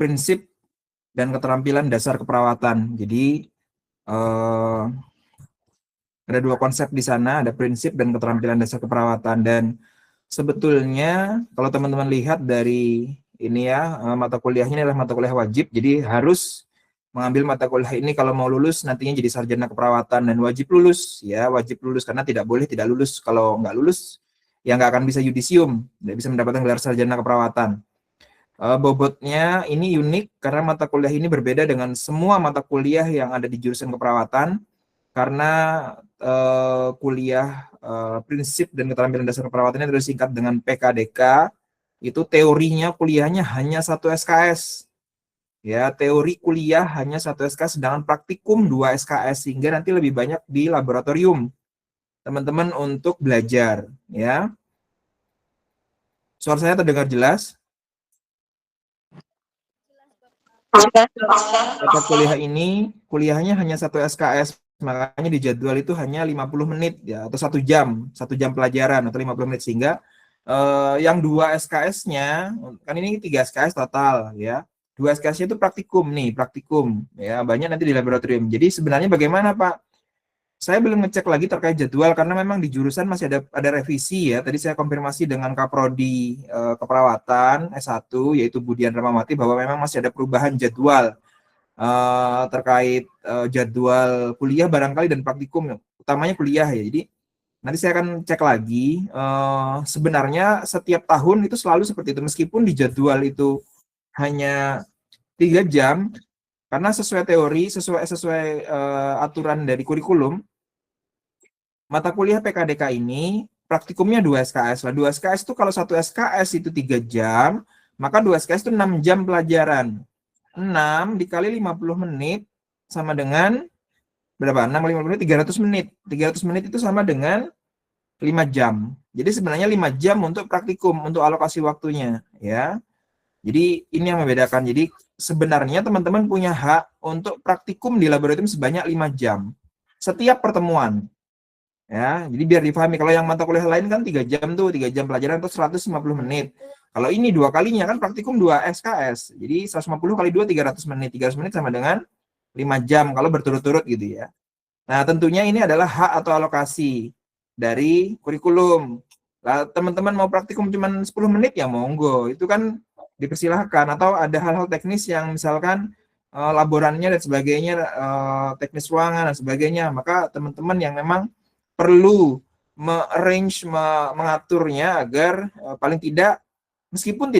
prinsip dan keterampilan dasar keperawatan. Jadi ada dua konsep di sana, ada prinsip dan keterampilan dasar keperawatan. Dan sebetulnya kalau teman-teman lihat dari ini ya, mata kuliahnya adalah mata kuliah wajib, jadi harus mengambil mata kuliah ini kalau mau lulus nantinya jadi sarjana keperawatan, dan wajib lulus ya, wajib lulus, karena tidak boleh tidak lulus. Kalau nggak lulus ya nggak akan bisa yudisium, tidak bisa mendapatkan gelar sarjana keperawatan. Bobotnya ini unik karena mata kuliah ini berbeda dengan semua mata kuliah yang ada di jurusan keperawatan, karena kuliah prinsip dan keterampilan dasar keperawatannya disingkat dengan PKDK. Itu teorinya kuliahnya hanya 1 SKS. Ya, teori kuliah hanya 1 SKS, sedangkan praktikum 2 SKS, sehingga nanti lebih banyak di laboratorium teman-teman untuk belajar, ya. Suara saya terdengar jelas? Mata kuliah ini kuliahnya hanya 1 SKS, makanya di jadwal itu hanya 50 menit ya, atau 1 jam pelajaran atau 50 menit, sehingga yang 2 SKS-nya, kan ini 3 SKS total ya. 2 SKS-nya itu praktikum ya, banyak nanti di laboratorium. Jadi sebenarnya bagaimana Pak? Saya belum ngecek lagi terkait jadwal karena memang di jurusan masih ada revisi ya. Tadi saya konfirmasi dengan Kaprodi Keperawatan S1 yaitu Budian Ramawati bahwa memang masih ada perubahan jadwal terkait jadwal kuliah barangkali dan praktikum, utamanya kuliah ya. Jadi nanti saya akan cek lagi. Sebenarnya setiap tahun itu selalu seperti itu, meskipun di jadwal itu hanya 3 jam, karena sesuai teori, sesuai aturan dari kurikulum, mata kuliah PKDK ini praktikumnya 2 SKS lah. 2 SKS itu kalau 1 SKS itu 3 jam, maka 2 SKS itu 6 jam pelajaran. 6 dikali 50 menit sama dengan berapa? 6 kali 50 menit 300 menit. 300 menit itu sama dengan 5 jam. Jadi sebenarnya 5 jam untuk praktikum, untuk alokasi waktunya ya. Jadi ini yang membedakan. Jadi sebenarnya teman-teman punya hak untuk praktikum di laboratorium sebanyak 5 jam setiap pertemuan. Ya, jadi biar difahami, kalau yang mata kuliah lain kan 3 jam tuh, 3 jam pelajaran atau 150 menit. Kalau ini 2 kalinya kan praktikum 2 SKS. Jadi 150 kali 2 300 menit. 300 menit sama dengan 5 jam kalau berturut-turut gitu ya. Nah, tentunya ini adalah hak atau alokasi dari kurikulum. Lah, teman-teman mau praktikum cuma 10 menit ya monggo, itu kan dipersilahkan. Atau ada hal-hal teknis yang misalkan laborannya dan sebagainya, teknis ruangan dan sebagainya, maka teman-teman yang memang perlu mengaturnya agar paling tidak meskipun